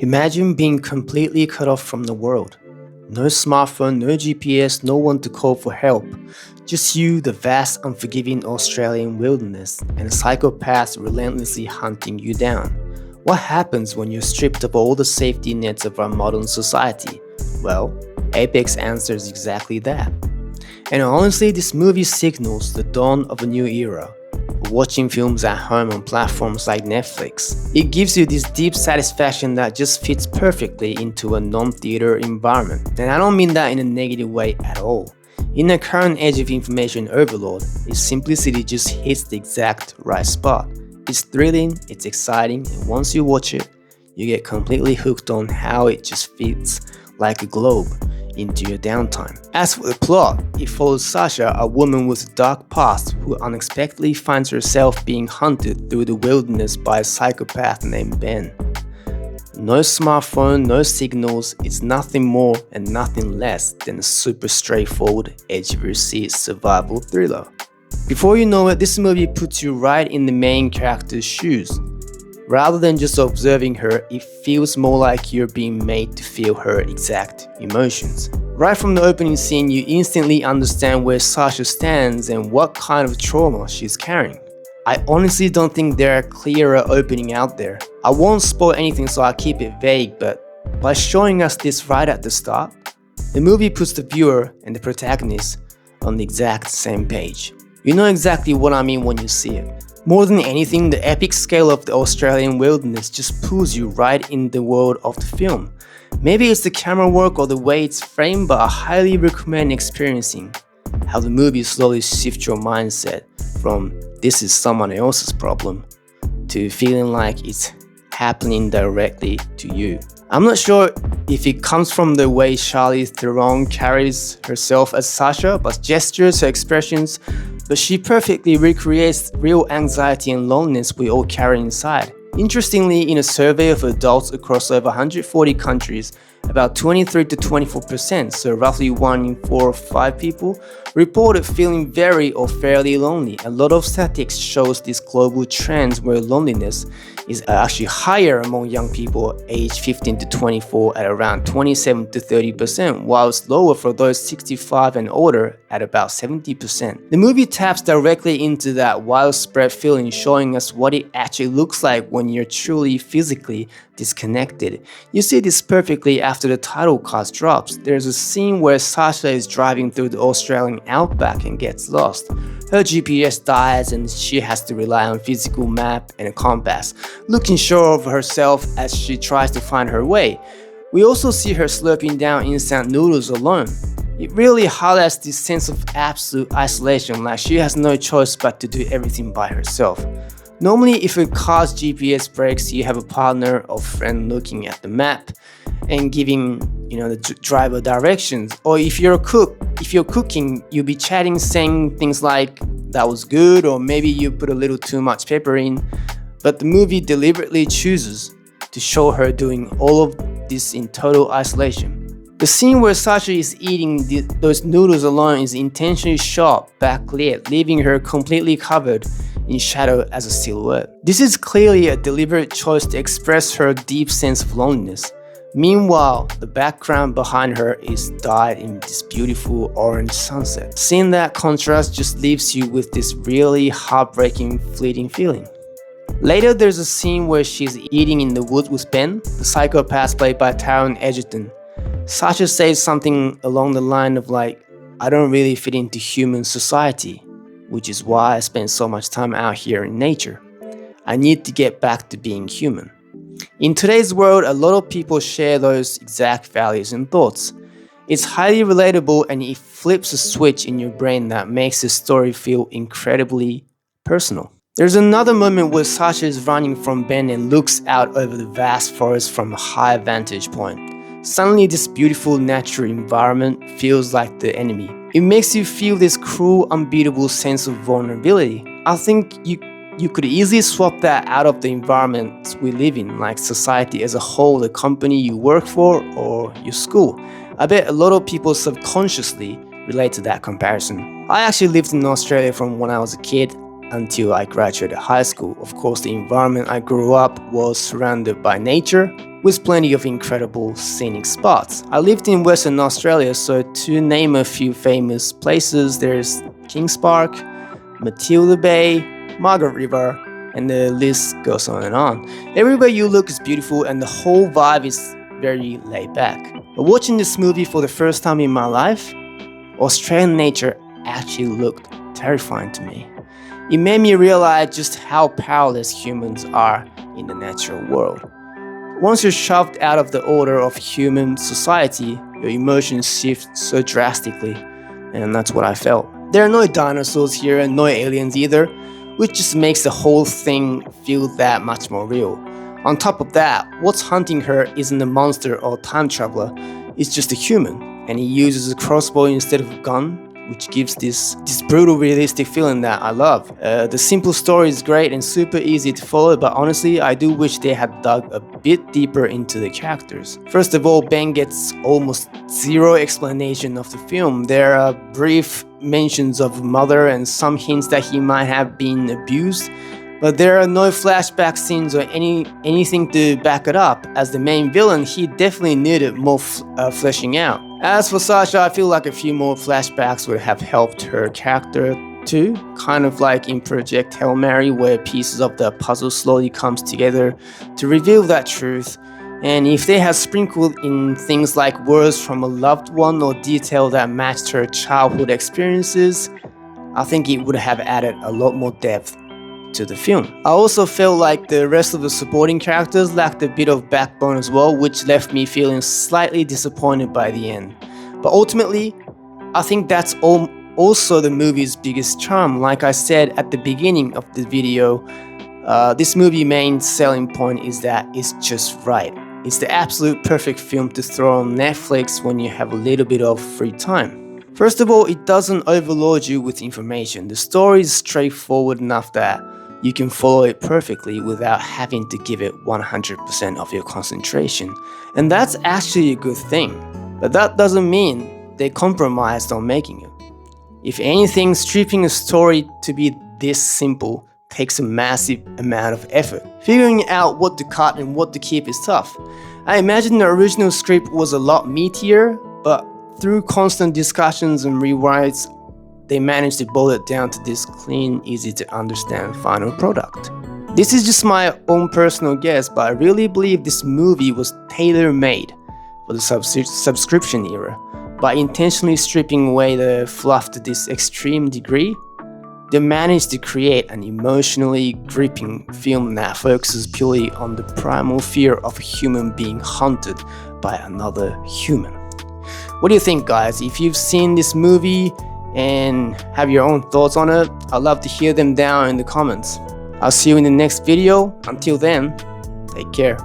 Imagine being completely cut off from the world. No smartphone, no GPS, no one to call for help. Just you, the vast, unforgiving Australian wilderness, and a psychopath relentlessly hunting you down. What happens when you're stripped of all the safety nets of our modern society? Well, Apex answers exactly that. And honestly, this movie signals the dawn of a new era. Watching films at home on platforms like Netflix. It gives you this deep satisfaction that just fits perfectly into a non-theater environment. And I don't mean that in a negative way at all. In the current age of information overload, its simplicity just hits the exact right spot. It's thrilling, it's exciting, and once you watch it, you get completely hooked on how it just fits like a glove into your downtime. As for the plot, it follows Sasha, a woman with a dark past who unexpectedly finds herself being hunted through the wilderness by a psychopath named Ben. No smartphone, no signals, it's nothing more and nothing less than a super straightforward, edge-of-your-seat survival thriller. Before you know it, this movie puts you right in the main character's shoes. Rather than just observing her, it feels more like you're being made to feel her exact emotions. Right from the opening scene, you instantly understand where Sasha stands and what kind of trauma she's carrying. I honestly don't think there are clearer opening out there. I won't spoil anything, so I'll keep it vague, but by showing us this right at the start, the movie puts the viewer and the protagonist on the exact same page. You know exactly what I mean when you see it. More than anything, the epic scale of the Australian wilderness just pulls you right in the world of the film. Maybe it's the camera work or the way it's framed, but I highly recommend experiencing how the movie slowly shifts your mindset from this is someone else's problem to feeling like it's happening directly to you. I'm not sure if it comes from the way Charlize Theron carries herself as Sasha, but gestures, her expressions, but she perfectly recreates real anxiety and loneliness we all carry inside. Interestingly, in a survey of adults across over 140 countries, about 23 to 24%, so roughly 1 in 4 or 5 people, reported feeling very or fairly lonely. A lot of statistics shows this global trend where loneliness is actually higher among young people aged 15 to 24 at around 27 to 30%, while it's lower for those 65 and older at about 70%. The movie taps directly into that widespread feeling, showing us what it actually looks like when you're truly physically disconnected. You see this perfectly after the title card drops. There's a scene where Sasha is driving through the Australian outback and gets lost. Her GPS dies and she has to rely on a physical map and a compass, looking sure of herself as she tries to find her way. We also see her slurping down instant noodles alone. It really highlights this sense of absolute isolation, like she has no choice but to do everything by herself. Normally, if a car's GPS breaks, you have a partner or friend looking at the map and giving, the driver directions. Or if you're cooking, you'll be chatting, saying things like, "That was good," or maybe you put a little too much pepper in. But the movie deliberately chooses to show her doing all of this in total isolation. The scene where Sasha is eating those noodles alone is intentionally shot backlit, leaving her completely covered in shadow as a silhouette. This is clearly a deliberate choice to express her deep sense of loneliness. Meanwhile, the background behind her is dyed in this beautiful orange sunset. Seeing that contrast just leaves you with this really heartbreaking, fleeting feeling. Later, there's a scene where she's eating in the woods with Ben, the psychopath played by Taron Egerton. Sasha says something along the line of like, "I don't really fit into human society, which is why I spend so much time out here in nature. I need to get back to being human." In today's world, a lot of people share those exact values and thoughts. It's highly relatable and it flips a switch in your brain that makes the story feel incredibly personal. There's another moment where Sasha is running from Ben and looks out over the vast forest from a high vantage point. Suddenly, this beautiful natural environment feels like the enemy. It makes you feel this cruel, unbeatable sense of vulnerability. I think you could easily swap that out of the environment we live in, like society as a whole, the company you work for, or your school. I bet a lot of people subconsciously relate to that comparison. I actually lived in Australia from when I was a kid until I graduated high school. Of course, the environment I grew up was surrounded by nature, with plenty of incredible scenic spots. I lived in Western Australia, so to name a few famous places, there's Kings Park, Matilda Bay, Margaret River, and the list goes on and on. Everywhere you look is beautiful and the whole vibe is very laid back. But watching this movie for the first time in my life, Australian nature actually looked terrifying to me. It made me realize just how powerless humans are in the natural world. Once you're shoved out of the order of human society, your emotions shift so drastically, and that's what I felt. There are no dinosaurs here and no aliens either, which just makes the whole thing feel that much more real. On top of that, what's hunting her isn't a monster or time traveler, it's just a human, and he uses a crossbow instead of a gun, which gives this brutal realistic feeling that I love. The simple story is great and super easy to follow, but honestly I do wish they had dug a bit deeper into the characters. First of all, Ben gets almost zero explanation of the film. There are brief mentions of mother and some hints that he might have been abused, but there are no flashback scenes or anything to back it up. As the main villain, he definitely needed more fleshing out. As for Sasha, I feel like a few more flashbacks would have helped her character too, kind of like in Project Hail Mary, where pieces of the puzzle slowly comes together to reveal that truth. And if they had sprinkled in things like words from a loved one or detail that matched her childhood experiences, I think it would have added a lot more depth to the film. I also felt like the rest of the supporting characters lacked a bit of backbone as well, which left me feeling slightly disappointed by the end. But ultimately, I think that's also the movie's biggest charm. Like I said at the beginning of the video, this movie's main selling point is that it's just right. It's the absolute perfect film to throw on Netflix when you have a little bit of free time. First of all, it doesn't overload you with information. The story is straightforward enough that you can follow it perfectly without having to give it 100% of your concentration. And that's actually a good thing. But that doesn't mean they compromised on making it. If anything, stripping a story to be this simple takes a massive amount of effort. Figuring out what to cut and what to keep is tough. I imagine the original script was a lot meatier, but through constant discussions and rewrites, they managed to boil it down to this clean, easy to understand final product. This is just my own personal guess, but I really believe this movie was tailor-made for the subscription era. By intentionally stripping away the fluff to this extreme degree, they managed to create an emotionally gripping film that focuses purely on the primal fear of a human being hunted by another human. What do you think, guys? If you've seen this movie and have your own thoughts on it, I'd love to hear them down in the comments. I'll see you in the next video. Until then, take care.